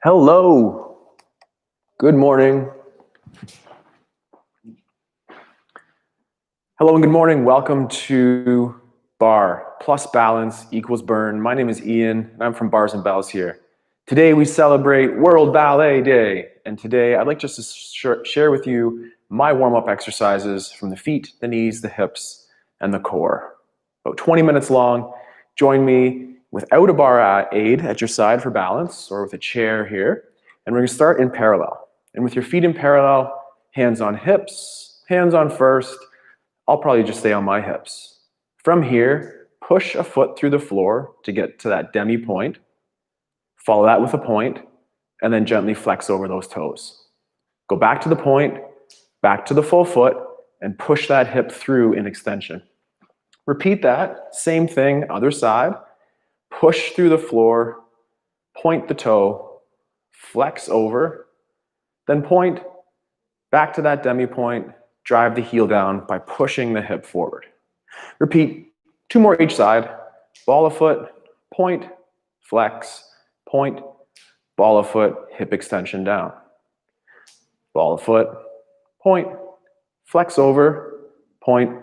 Hello, good morning. Hello and good morning. Welcome to Barre, plus balance equals burn. My name is Ian, and I'm from Bars and Bells here. Today we celebrate World Ballet Day, and today I'd like just to share with you my warm-up exercises from the feet, the knees, the hips, and the core. About 20 minutes long. Join me without a bar aid at your side for balance, or with a chair here. And we're going to start in parallel. And with your feet in parallel, hands on hips, hands on first. I'll probably just stay on my hips. From here, push a foot through the floor to get to that demi point. Follow that with a point, and then gently flex over those toes. Go back to the point, back to the full foot, and push that hip through in extension. Repeat that, same thing, other side. Push through the floor, point the toe, flex over, then point back to that demi point, drive the heel down by pushing the hip forward. Repeat 2 more each side. Ball of foot, point, flex, point, ball of foot, hip extension down. Ball of foot, point, flex over, point,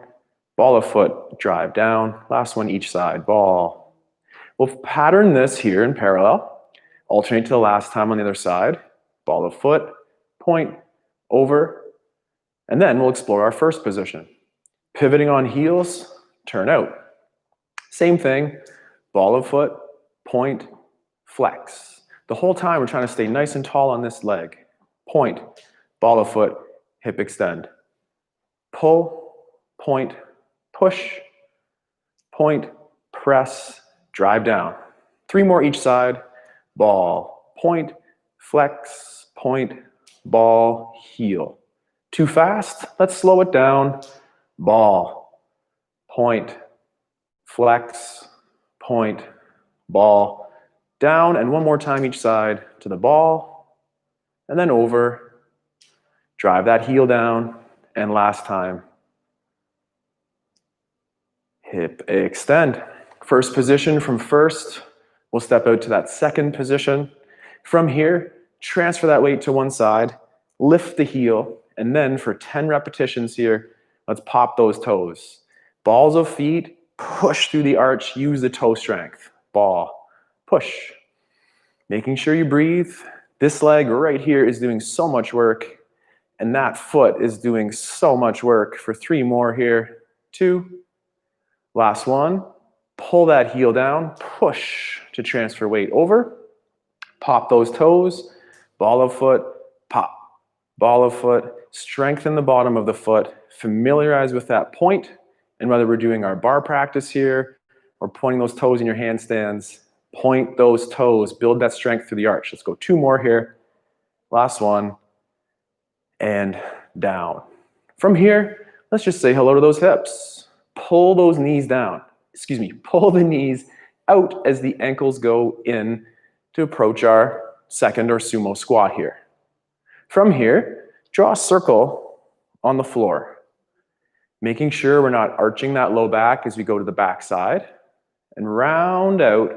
ball of foot, drive down. Last one each side, ball. We'll pattern this here in parallel. Alternate to the last time on the other side. Ball of foot, point, over, and then we'll explore our first position. Pivoting on heels, turn out. Same thing, ball of foot, point, flex. The whole time we're trying to stay nice and tall on this leg. Point, ball of foot, hip extend. Pull, point, push, point, press, drive down. 3 more each side. Ball, point, flex, point, ball, heel. Too fast? Let's slow it down. Ball, point, flex, point, ball, down, and 1 more time each side to the ball, and then over. Drive that heel down, and last time. Hip extend. First position from first, we'll step out to that second position. From here, transfer that weight to one side, lift the heel, and then for 10 repetitions here, let's pop those toes. Balls of feet, push through the arch, use the toe strength. Ball, push. Making sure you breathe. This leg right here is doing so much work, and that foot is doing so much work for 3 more here. 2, last one. Pull that heel down, push to transfer weight over. Pop those toes, ball of foot, pop. Ball of foot, strengthen the bottom of the foot, familiarize with that point, and whether we're doing our bar practice here or pointing those toes in your handstands, point those toes, build that strength through the arch. Let's go 2 more here. Last one, and down. From here, let's just say hello to those hips. Pull those knees down. Pull the knees out as the ankles go in to approach our second or sumo squat here. From here, draw a circle on the floor, making sure we're not arching that low back as we go to the back side, and round out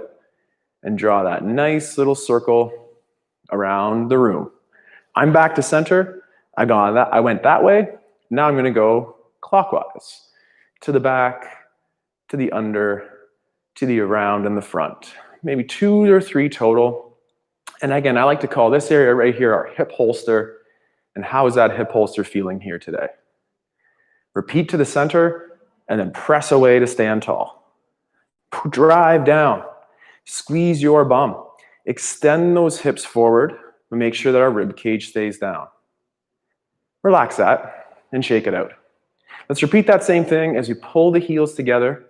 and draw that nice little circle around the room. I'm back to center. I went that way. Now I'm going to go clockwise to the back, to the under, to the around and the front. Maybe 2 or 3 total. And again, I like to call this area right here our hip holster. And how is that hip holster feeling here today? Repeat to the center and then press away to stand tall. Drive down. Squeeze your bum. Extend those hips forward and make sure that our rib cage stays down. Relax that and shake it out. Let's repeat that same thing as you pull the heels together.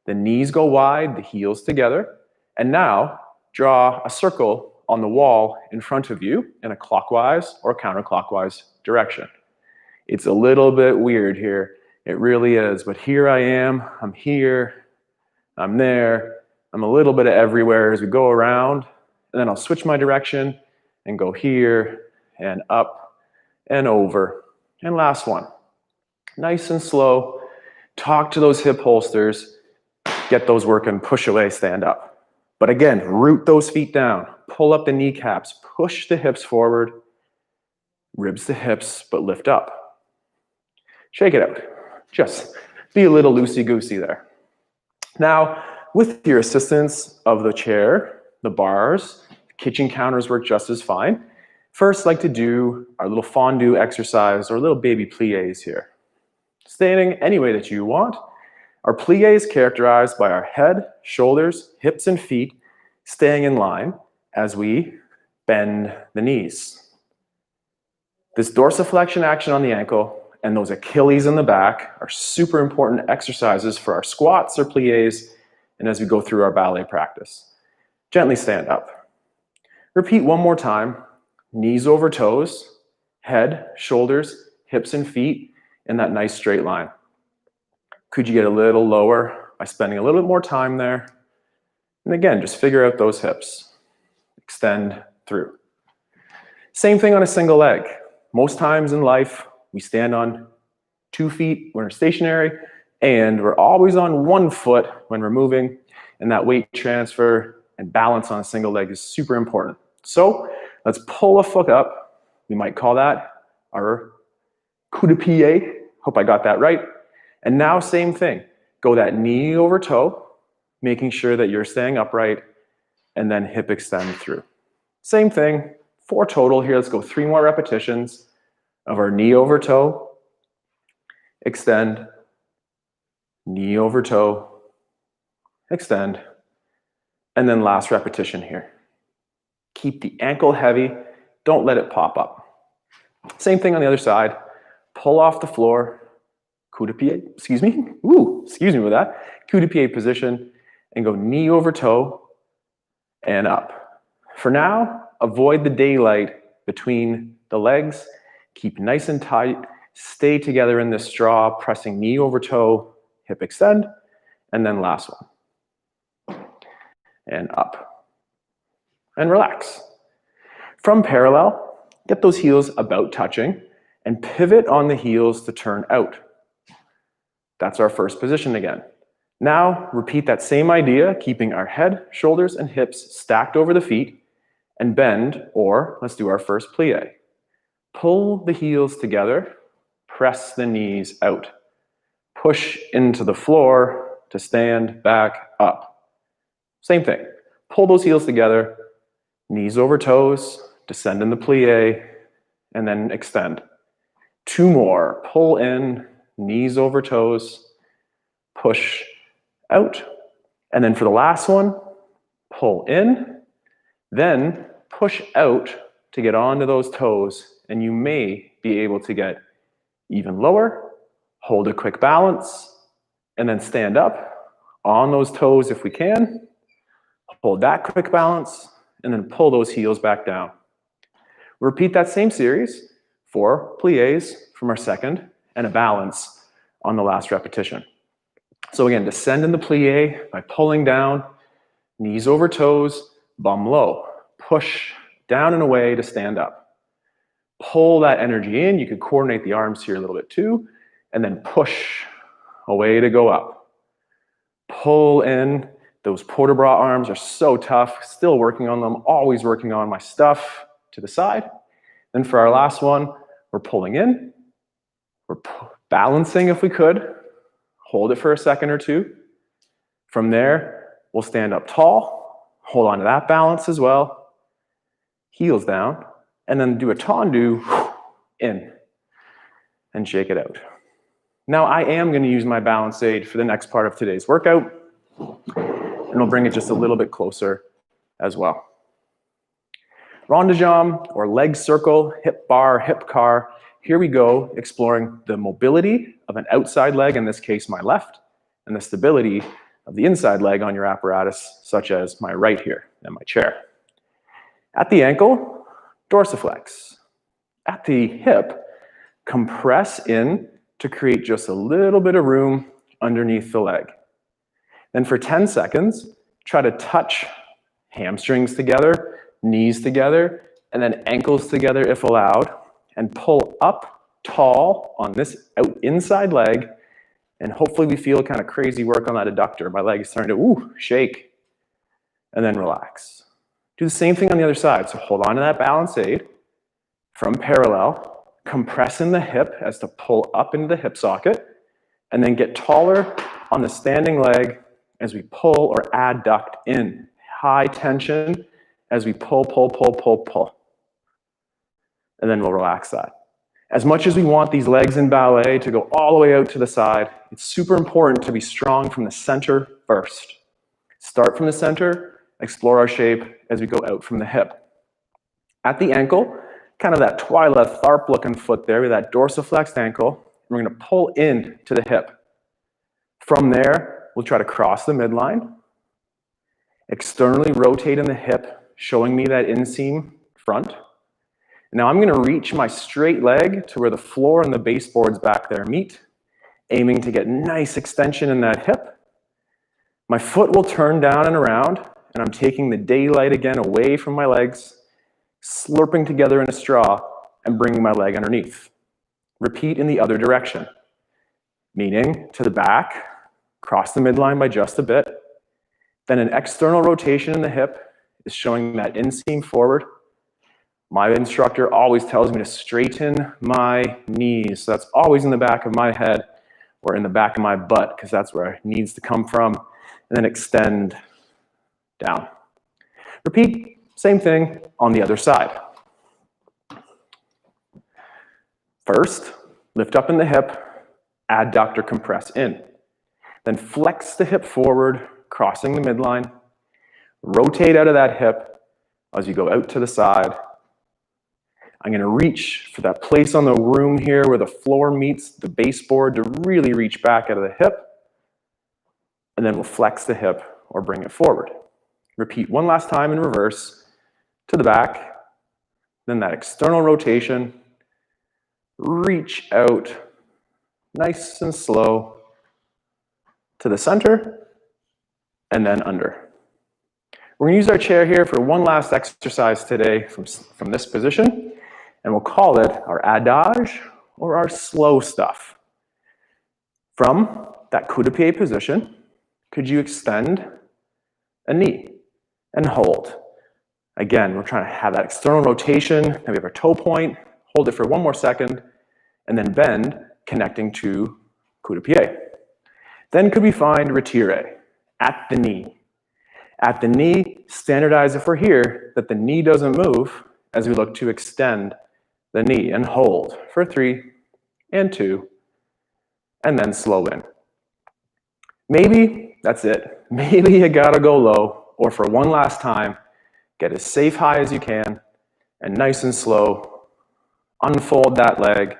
The knees go wide, the heels together. And now draw a circle on the wall in front of you in a clockwise or counterclockwise direction. It's a little bit weird here. It really is. But here I am. I'm here. I'm there. I'm a little bit of everywhere as we go around. And then I'll switch my direction and go here and up and over. And last one. Nice and slow. Talk to those hip holsters. Get those working, push away, stand up. But again, root those feet down. pull up the kneecaps, push the hips forward, ribs to hips, but lift up. Shake it out. Just be a little loosey-goosey there. Now, with your assistance of the chair, the bars, kitchen counters work just as fine. First, like to do our little fondu exercise or little baby plies here. Standing any way that you want. Our plie is characterized by our head, shoulders, hips, and feet staying in line as we bend the knees. This dorsiflexion action on the ankle and those Achilles in the back are super important exercises for our squats or plies and as we go through our ballet practice. Gently stand up. Repeat one more time. Knees over toes, head, shoulders, hips, and feet in that nice straight line. Could you get a little lower by spending a little bit more time there? And again, just figure out those hips. Extend through. Same thing on a single leg. Most times in life, we stand on 2 feet when we're stationary, and we're always on 1 foot when we're moving, and that weight transfer and balance on a single leg is super important. So let's pull a foot up. We might call that our coup de pied. Hope I got that right. And now same thing. Go that knee over toe, making sure that you're staying upright, and then hip extend through. Same thing, 4 total here. Let's go 3 more repetitions of our knee over toe, extend, knee over toe, extend, and then last repetition here. Keep the ankle heavy, don't let it pop up. Same thing on the other side. Pull off the floor, coup de pied, excuse me with that. Coup de pied position, and go knee over toe and up. For now, avoid the daylight between the legs. Keep nice and tight. Stay together in this straw, pressing knee over toe, hip extend, and then last one. And up. And relax. From parallel, get those heels about touching and pivot on the heels to turn out. That's our first position again. Now, repeat that same idea, keeping our head, shoulders, and hips stacked over the feet, and bend, or let's do our first plie. Pull the heels together, press the knees out. Push into the floor to stand back up. Same thing. Pull those heels together, knees over toes, descend in the plie, and then extend. 2 more. Pull in, knees over toes, push out. And then for the last one, pull in, then push out to get onto those toes, and you may be able to get even lower, hold a quick balance, and then stand up on those toes if we can, hold that quick balance, and then pull those heels back down. Repeat that same series for plies from our second and a balance on the last repetition. So again, descend in the plie by pulling down, knees over toes, bum low. Push down and away to stand up. Pull that energy in. You could coordinate the arms here a little bit too, and then push away to go up. Pull in. Those port de bras arms are so tough. Still working on them. Always working on my stuff to the side. Then for our last one, we're pulling in. We're balancing if we could. Hold it for a second or two. From there, we'll stand up tall. Hold on to that balance as well. Heels down. And then do a tendu in. And shake it out. Now I am going to use my balance aid for the next part of today's workout. And we'll bring it just a little bit closer as well. Rond de jambe or leg circle, hip bar, hip car. Here we go, exploring the mobility of an outside leg, in this case my left, and the stability of the inside leg on your apparatus, such as my right here and my chair. At the ankle, dorsiflex. At the hip, compress in to create just a little bit of room underneath the leg. Then for 10 seconds, try to touch hamstrings together, knees together, and then ankles together if allowed, and pull up tall on this inside leg, and hopefully we feel kind of crazy work on that adductor. My leg is starting to shake, and then relax. Do the same thing on the other side. So hold on to that balance aid from parallel, compress in the hip as to pull up into the hip socket, and then get taller on the standing leg as we pull or adduct in. High tension as we pull, pull, pull, pull, pull. And then we'll relax that. As much as we want these legs in ballet to go all the way out to the side, it's super important to be strong from the center first. Start from the center, explore our shape as we go out from the hip. At the ankle, kind of that Twyla Tharp looking foot there with that dorsiflexed ankle, we're going to pull in to the hip. From there, we'll try to cross the midline, externally rotate in the hip, showing me that inseam front. Now I'm going to reach my straight leg to where the floor and the baseboards back there meet, aiming to get nice extension in that hip. My foot will turn down and around, and I'm taking the daylight again away from my legs, slurping together in a straw and bringing my leg underneath. Repeat in the other direction, meaning to the back, cross the midline by just a bit. Then an external rotation in the hip is showing that inseam forward. My instructor always tells me to straighten my knees. So that's always in the back of my head or in the back of my butt, because that's where it needs to come from. And then extend down. Repeat, same thing on the other side. First, lift up in the hip, adductor compress in. Then flex the hip forward, crossing the midline. Rotate out of that hip as you go out to the side. I'm going to reach for that place on the room here where the floor meets the baseboard to really reach back out of the hip. And then we'll flex the hip or bring it forward. Repeat one last time in reverse to the back. Then that external rotation. Reach out nice and slow to the center and then under. We're going to use our chair here for one last exercise today from this position, and we'll call it our adage or our slow stuff. From that coup de pied position, could you extend a knee and hold? Again, we're trying to have that external rotation. Then we have our toe point. Hold it for one more second, and then bend, connecting to coup de pied. Then could we find retire at the knee? At the knee, standardize if we're here that the knee doesn't move as we look to extend the knee and hold for 3 and 2, and then slow in. Maybe that's it. Maybe you gotta go low, or for one last time, get as safe high as you can, and nice and slow, unfold that leg,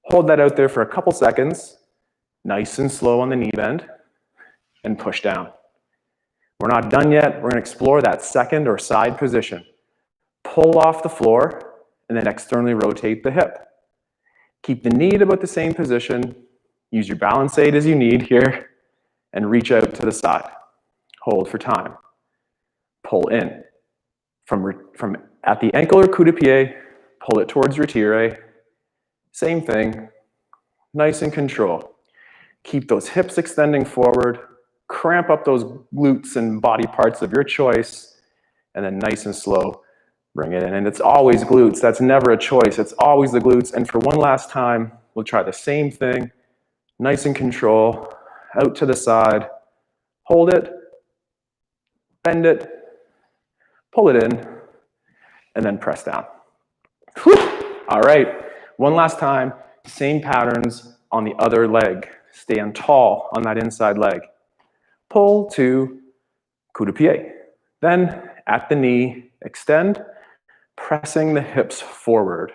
hold that out there for a couple seconds, nice and slow on the knee bend, and push down. We're not done yet. We're going to explore that second or side position. Pull off the floor, and then externally rotate the hip. Keep the knee at about the same position. Use your balance aid as you need here, and reach out to the side. Hold for time. Pull in. From at the ankle or coup de pied, pull it towards retire. Same thing. Nice and control. Keep those hips extending forward. Cramp up those glutes and body parts of your choice. And then nice and slow, bring it in. And it's always glutes. That's never a choice. It's always the glutes. And for one last time, we'll try the same thing. Nice and control. Out to the side. Hold it. Bend it. Pull it in. And then press down. Whew. All right. One last time. Same patterns on the other leg. Stand tall on that inside leg. Pull to coup de pied. Then at the knee, extend, pressing the hips forward.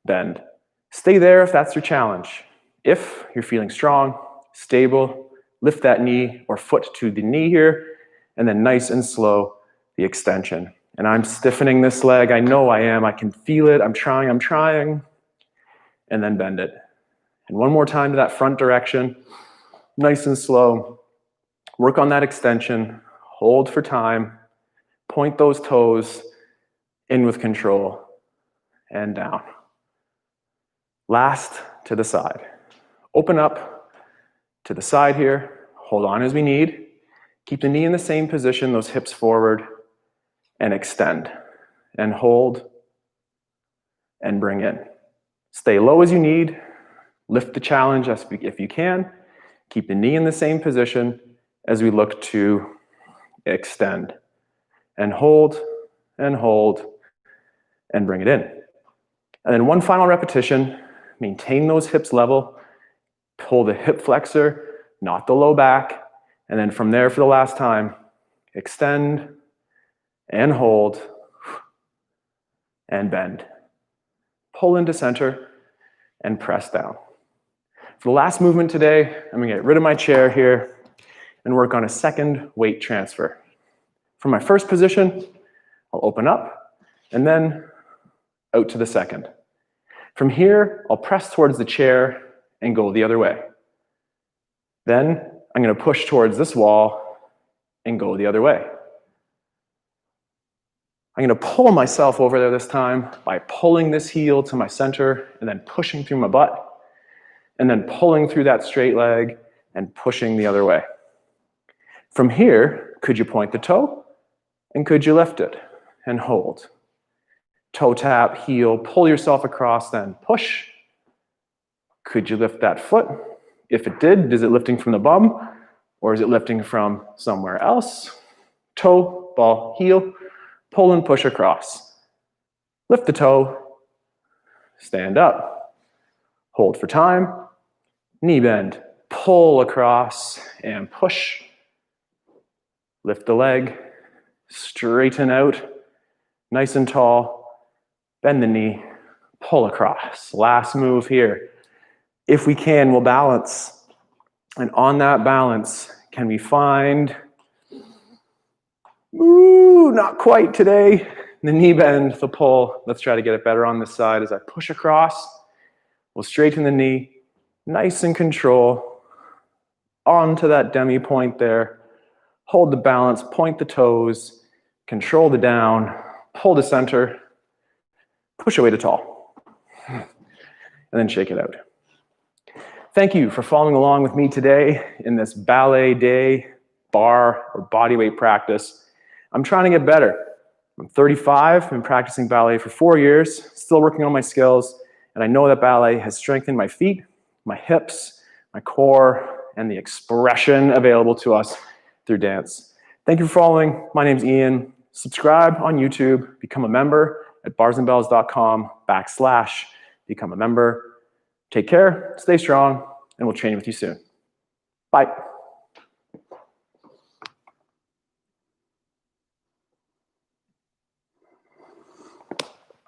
Bend. Stay there if that's your challenge. If you're feeling strong, stable, lift that knee or foot to the knee here, and then nice and slow, the extension. And I'm stiffening this leg. I know I am. I can feel it. I'm trying. And then bend it. And one more time to that front direction. Nice and slow. Work on that extension. Hold for time. Point those toes in with control and down. Last to the side. Open up to the side here. Hold on as we need. Keep the knee in the same position, those hips forward. and extend, and hold, and bring in. Stay low as you need. Lift the challenge if you can. Keep the knee in the same position as we look to extend, and hold, and bring it in. And then one final repetition. Maintain those hips level. Pull the hip flexor, not the low back. And then from there, for the last time, extend and hold and bend. Pull into center and press down. For the last movement today, I'm going to get rid of my chair here and work on a second weight transfer. From my first position, I'll open up and then out to the second. From here, I'll press towards the chair and go the other way. Then I'm going to push towards this wall and go the other way. I'm going to pull myself over there this time by pulling this heel to my center and then pushing through my butt, and then pulling through that straight leg and pushing the other way. From here, could you point the toe and could you lift it and hold? Toe tap, heel, pull yourself across, then push. Could you lift that foot? If it did, is it lifting from the bum or is it lifting from somewhere else? Toe, ball, heel, pull and push across. Lift the toe, stand up, hold for time, knee bend, pull across and push. Lift the leg, straighten out, nice and tall, bend the knee, pull across. Last move here. If we can, we'll balance. And on that balance, can we find, ooh, not quite today, the knee bend, the pull. Let's try to get it better on this side as I push across. We'll straighten the knee, nice and control, onto that demi point there. Hold the balance, point the toes, control the down, pull to center, push away to tall, and then shake it out. Thank you for following along with me today in this ballet day, barre, or bodyweight practice. I'm trying to get better. I'm 35, been practicing ballet for 4 years, still working on my skills, and I know that ballet has strengthened my feet, my hips, my core, and the expression available to us through dance. Thank you for following. My name's Ian. Subscribe on YouTube, become a member at barsandbells.com/become a member. Take care, stay strong, and we'll train with you soon. Bye.